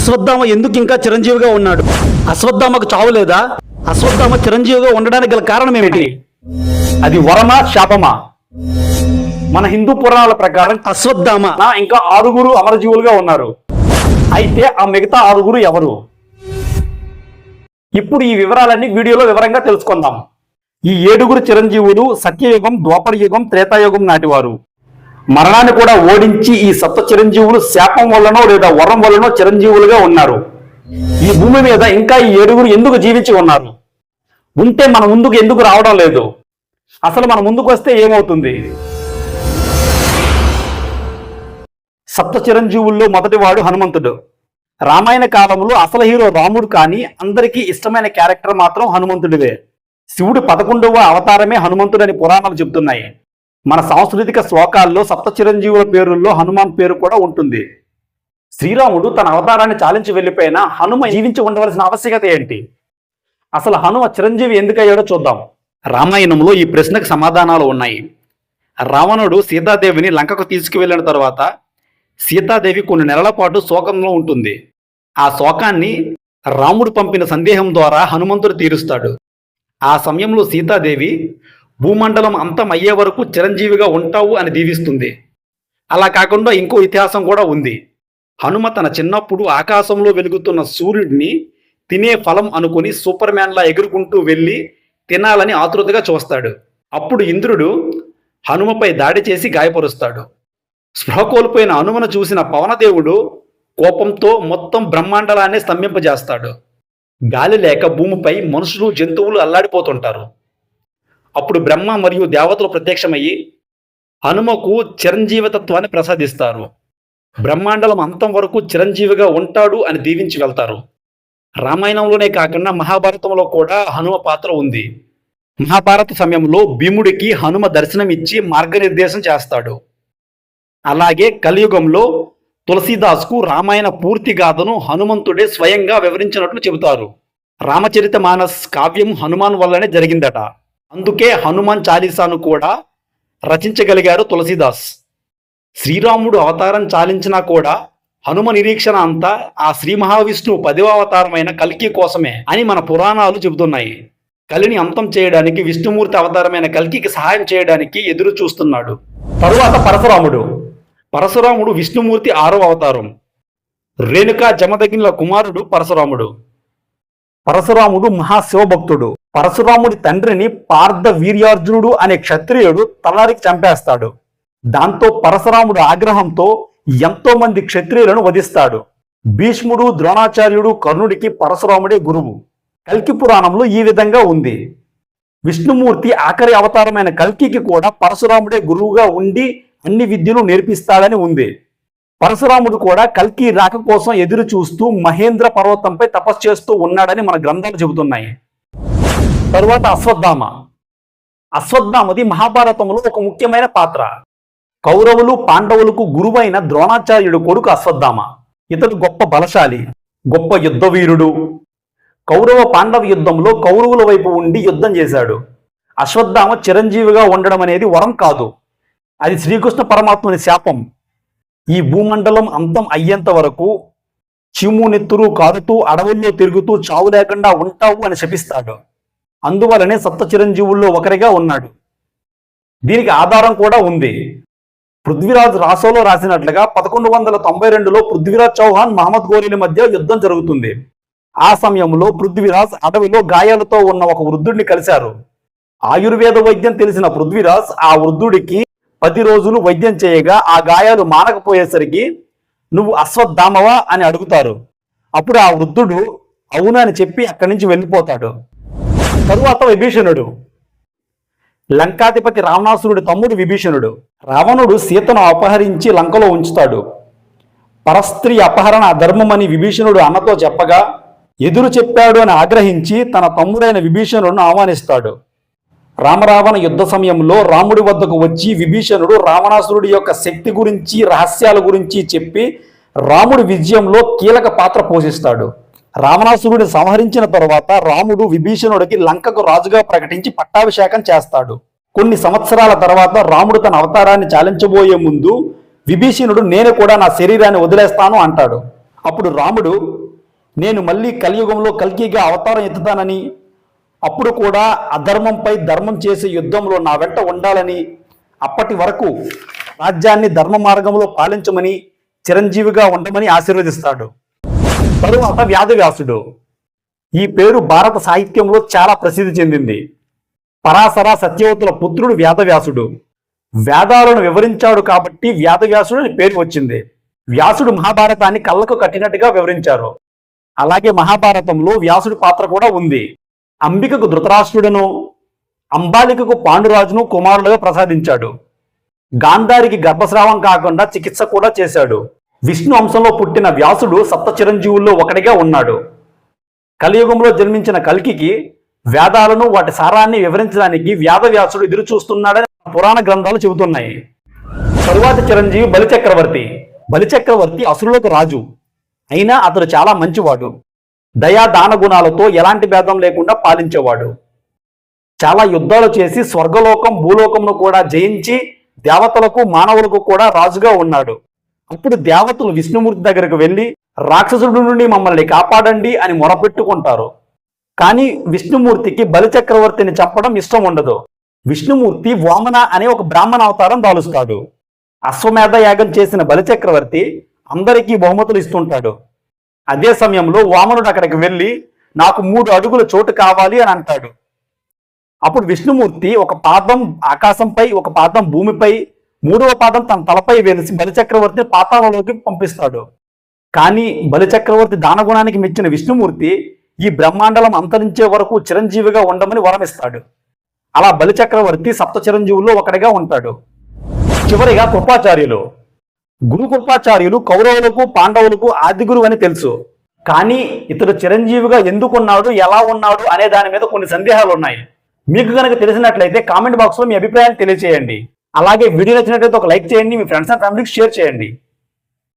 అశ్వత్థామ ఎందుకు ఇంకా చిరంజీవిగా ఉన్నాడు? అశ్వత్థామకు చావు లేదా? అశ్వత్థామ చిరంజీవిగా ఉండడానికి గల కారణం ఏమిటి? అది వరమా శాపమా? మన హిందూ పురాణాల ప్రకారం అశ్వత్థామ ఇంకా 6 అమరజీవులుగా ఉన్నారు. అయితే ఆ మిగతా 6 ఎవరు? ఇప్పుడు ఈ వివరాలన్నీ వీడియోలో వివరంగా తెలుసుకుందాం. ఈ 7 చిరంజీవులు సత్యయుగం, ద్వాపరయుగం, త్రేతాయుగం నాటివారు. మరణాన్ని కూడా ఓడించి ఈ సప్త చిరంజీవులు శాపం వల్లనో లేదా వరం వల్లనో చిరంజీవులుగా ఉన్నారు. ఈ భూమి మీద ఇంకా ఈ 7 ఎందుకు జీవించి ఉన్నారు? ఉంటే మన ముందుకు ఎందుకు రావడం లేదు? అసలు మన ముందుకు వస్తే ఏమవుతుంది? సప్త చిరంజీవుల్లో మొదటివాడు హనుమంతుడు. రామాయణ కాలంలో అసలు హీరో రాముడు కానీ అందరికీ ఇష్టమైన క్యారెక్టర్ మాత్రం హనుమంతుడివే. శివుడు 11వ అవతారమే హనుమంతుడని పురాణాలు చెబుతున్నాయి. మన సాంస్కృతిక శ్లోకాల్లో సప్త చిరంజీవుల పేరుల్లో హనుమాన్ పేరు కూడా ఉంటుంది. శ్రీరాముడు తన అవతారాన్ని చాలించి వెళ్ళిపోయినా హనుమ జీవించి ఉండవలసిన ఆవశ్యకత ఏంటి? అసలు హనుమ చిరంజీవి ఎందుకయ్యాడో చూద్దాం. రామాయణంలో ఈ ప్రశ్నకు సమాధానాలు ఉన్నాయి. రావణుడు సీతాదేవిని లంకకు తీసుకువెళ్ళిన తర్వాత సీతాదేవి కొన్ని నెలల పాటు శోకంలో ఉంటుంది. ఆ శోకాన్ని రాముడు పంపిన సందేహం ద్వారా హనుమంతుడు తీరుస్తాడు. ఆ సమయంలో సీతాదేవి భూమండలం అంతం అయ్యే వరకు చిరంజీవిగా ఉంటావు అని దీవిస్తుంది. అలా కాకుండా ఇంకో ఇతిహాసం కూడా ఉంది. హనుమ తన చిన్నప్పుడు ఆకాశంలో వెలుగుతున్న సూర్యుడిని తినే ఫలం అనుకుని సూపర్ మ్యాన్లా ఎగురుకుంటూ వెళ్ళి తినాలని ఆతృతగా చూస్తాడు. అప్పుడు ఇంద్రుడు హనుమపై దాడి చేసి గాయపరుస్తాడు. స్పృహ కోల్పోయిన హనుమను చూసిన పవనదేవుడు కోపంతో మొత్తం బ్రహ్మాండలాన్ని స్తంభింపజేస్తాడు. గాలి లేక భూమిపై మనుషులు, జంతువులు అల్లాడిపోతుంటారు. అప్పుడు బ్రహ్మ మరియు దేవతలు ప్రత్యక్షమయ్యి హనుమకు చిరంజీవితత్వాన్ని ప్రసాదిస్తారు. బ్రహ్మాండలం అంతం వరకు చిరంజీవిగా ఉంటాడు అని దీవించి వెళ్తారు. రామాయణంలోనే కాకుండా మహాభారతంలో కూడా హనుమ పాత్ర ఉంది. మహాభారత సమయంలో భీముడికి హనుమ దర్శనమిచ్చి మార్గనిర్దేశం చేస్తాడు. అలాగే కలియుగంలో తులసీదాస్కు రామాయణ పూర్తి గాథను హనుమంతుడే స్వయంగా వివరించినట్లు చెబుతారు. రామచరిత మానస్ కావ్యం హనుమాన్ వల్లనే జరిగిందట. అందుకే హనుమాన్ చాలీసాను కూడా రచించగలిగారు తులసీదాస్. శ్రీరాముడు అవతారం చాలించినా కూడా హనుమ నిరీక్షణ అంతా ఆ శ్రీ మహావిష్ణువు 10వ అవతారమైన కల్కి కోసమే అని మన పురాణాలు చెబుతున్నాయి. కలిని అంతం చేయడానికి విష్ణుమూర్తి అవతారమైన కల్కికి సహాయం చేయడానికి ఎదురు చూస్తున్నాడు. తరువాత పరశురాముడు విష్ణుమూర్తి 6వ అవతారం. రేణుకా జమదగ్నిల కుమారుడు పరశురాముడు. పరశురాముడు మహాశివభక్తుడు. పరశురాముడి తండ్రిని పార్థ వీర్యార్జునుడు అనే క్షత్రియుడు తలారికి చంపేస్తాడు. దాంతో పరశురాముడు ఆగ్రహంతో ఎంతో మంది క్షత్రియులను వధిస్తాడు. భీష్ముడు, ద్రోణాచార్యుడు, కర్ణుడికి పరశురాముడే గురువు. కల్కి పురాణంలో ఈ విధంగా ఉంది. విష్ణుమూర్తి ఆఖరి అవతారమైన కల్కికి కూడా పరశురాముడే గురువుగా ఉండి అన్ని విద్యలు నేర్పిస్తాడని ఉంది. పరశురాముడు కూడా కల్కి రాక కోసం ఎదురు చూస్తూ మహేంద్ర పర్వతంపై తపస్సు చేస్తూ ఉన్నాడని మన గ్రంథాలు చెబుతున్నాయి. తరువాత అశ్వత్థామది మహాభారతంలో ఒక ముఖ్యమైన పాత్ర. కౌరవులు, పాండవులకు గురువైన ద్రోణాచార్యుడు కొడుకు అశ్వత్థామ. ఇతడు గొప్ప బలశాలి, గొప్ప యుద్ధవీరుడు. కౌరవ పాండవ యుద్ధంలో కౌరవుల వైపు ఉండి యుద్ధం చేశాడు. అశ్వత్థామ చిరంజీవిగా ఉండడం అనేది వరం కాదు, అది శ్రీకృష్ణ పరమాత్ముని శాపం. ఈ భూమండలం అంతం అయ్యేంత వరకు చీము నెత్తురు కారుతూ అడవుల్లో తిరుగుతూ చావు లేకుండా ఉంటావు అని శపిస్తాడు. అందువలనే సప్త చిరంజీవుల్లో ఒకరిగా ఉన్నాడు. దీనికి ఆధారం కూడా ఉంది. పృథ్వీరాజ్ రాసోలో రాసినట్లుగా 1192లో పృథ్వీరాజ్ చౌహాన్, మహమ్మద్ ఘోరీల మధ్య యుద్ధం జరుగుతుంది. ఆ సమయంలో పృథ్వీరాజ్ అడవిలో గాయాలతో ఉన్న ఒక వృద్ధుడిని కలిశారు. ఆయుర్వేద వైద్యం తెలిసిన పృథ్వీరాజ్ ఆ వృద్ధుడికి 10 రోజులు వైద్యం చేయగా ఆ గాయాలు మానకపోయేసరికి నువ్వు అశ్వత్థామవా అని అడుగుతారు. అప్పుడు ఆ వృద్ధుడు అవును అని చెప్పి అక్కడి నుంచి వెళ్ళిపోతాడు. తరువాత విభీషణుడు. లంకాధిపతి రావణాసురుడి తమ్ముడు విభీషణుడు. రావణుడు సీతను అపహరించి లంకలో ఉంచుతాడు. పరస్త్రీ అపహరణ అధర్మమని విభీషణుడు అన్నతో చెప్పగా ఎదురు చెప్పాడు అని ఆగ్రహించి తన తమ్ముడైన విభీషణుడిని ఆహ్వానిస్తాడు. రామరావణ యుద్ధ సమయంలో రాముడి వద్దకు వచ్చి విభీషణుడు రావణాసురుడి యొక్క శక్తి గురించి, రహస్యాల గురించి చెప్పి రాముడి విజయంలో కీలక పాత్ర పోషిస్తాడు. రావణాసురుడిని సంహరించిన తరువాత రాముడు విభీషణుడికి లంకకు రాజుగా ప్రకటించి పట్టాభిషేకం చేస్తాడు. కొన్ని సంవత్సరాల తర్వాత రాముడు తన అవతారాన్ని చాలించబోయే ముందు విభీషణుడు నేను కూడా నా శరీరాన్ని వదిలేస్తాను అంటాడు. అప్పుడు రాముడు, నేను మళ్ళీ కలియుగంలో కల్కిగా అవతారం ఎత్తుతానని, అప్పుడు కూడా అధర్మంపై ధర్మం చేసే యుద్ధంలో నా వెంట ఉండాలని, అప్పటి వరకు రాజ్యాన్ని ధర్మ మార్గంలో పాలించమని, చిరంజీవిగా ఉండమని ఆశీర్వదిస్తాడు. తరువాత వ్యాధవ్యాసుడు. ఈ పేరు భారత సాహిత్యంలో చాలా ప్రసిద్ధి చెందింది. పరాశర సత్యవతుల పుత్రుడు వ్యాధవ్యాసుడు. వేదాలను వివరించాడు కాబట్టి వ్యాధవ్యాసుడు అని పేరు వచ్చింది. వ్యాసుడు మహాభారతాన్ని కళ్ళకు కట్టినట్టుగా వివరించారు. అలాగే మహాభారతంలో వ్యాసుడి పాత్ర కూడా ఉంది. అంబికకు ధృతరాష్ట్రుడను, అంబాలికకు పాండురాజును కుమారులుగా ప్రసాదించాడు. గాంధారికి గర్భస్రావం కాకుండా చికిత్స కూడా చేశాడు. విష్ణు అంశంలో పుట్టిన వ్యాసుడు సప్త చిరంజీవుల్లో ఒకటిగా ఉన్నాడు. కలియుగంలో జన్మించిన కల్కికి వేదాలను వాటి సారాన్ని వివరించడానికి వ్యాధవ్యాసుడు ఎదురు చూస్తున్నాడని పురాణ గ్రంథాలు చెబుతున్నాయి. తరువాతి చిరంజీవి బలిచక్రవర్తి. బలిచక్రవర్తి అసురులకు రాజు, అయినా అతడు చాలా మంచివాడు. దయా దాన గుణాలతో ఎలాంటి భేదం లేకుండా పాలించేవాడు. చాలా యుద్ధాలు చేసి స్వర్గలోకం భూలోకంను కూడా జయించి దేవతలకు మానవులకు కూడా రాజుగా ఉన్నాడు. అప్పుడు దేవతలు విష్ణుమూర్తి దగ్గరకు వెళ్ళి, రాక్షసుడి నుండి మమ్మల్ని కాపాడండి అని మొరపెట్టుకుంటారు. కానీ విష్ణుమూర్తికి బలిచక్రవర్తిని చంపడం ఇష్టం ఉండదు. విష్ణుమూర్తి వామన అనే ఒక బ్రాహ్మణ అవతారం దాలుస్తాడు. అశ్వమేధ యాగం చేసిన బలిచక్రవర్తి అందరికీ బహుమతులు ఇస్తుంటాడు. అదే సమయంలో వామనుడు అక్కడికి వెళ్ళి, నాకు 3 అడుగుల చోటు కావాలి అని అంటాడు. అప్పుడు విష్ణుమూర్తి ఒక పాదం ఆకాశంపై, ఒక పాదం భూమిపై, 3వ పాదం తన తలపై వేసి బలిచక్రవర్తిని పాతాళంలోకి పంపిస్తాడు. కానీ బలిచక్రవర్తి దానగుణానికి మెచ్చిన విష్ణుమూర్తి ఈ బ్రహ్మాండం అంతరించే వరకు చిరంజీవిగా ఉండమని వరమిస్తాడు. అలా బలిచక్రవర్తి సప్త చిరంజీవుల్లో ఒకటిగా ఉంటాడు. చివరిగా కృపాచార్యులు. గురు కృపాచార్యులు కౌరవులకు పాండవులకు ఆది గురువు అని తెలుసు. కానీ ఇతడు చిరంజీవిగా ఎందుకున్నాడు, ఎలా ఉన్నాడు అనే దాని మీద కొన్ని సందేహాలు ఉన్నాయి. మీకు కనుక తెలిసినట్లయితే కామెంట్ బాక్స్లో మీ అభిప్రాయాన్ని తెలియజేయండి. అలాగే వీడియో నచ్చినట్లయితే ఒక లైక్ చేయండి, మీ ఫ్రెండ్స్ అండ్ ఫ్యామిలీకి షేర్ చేయండి.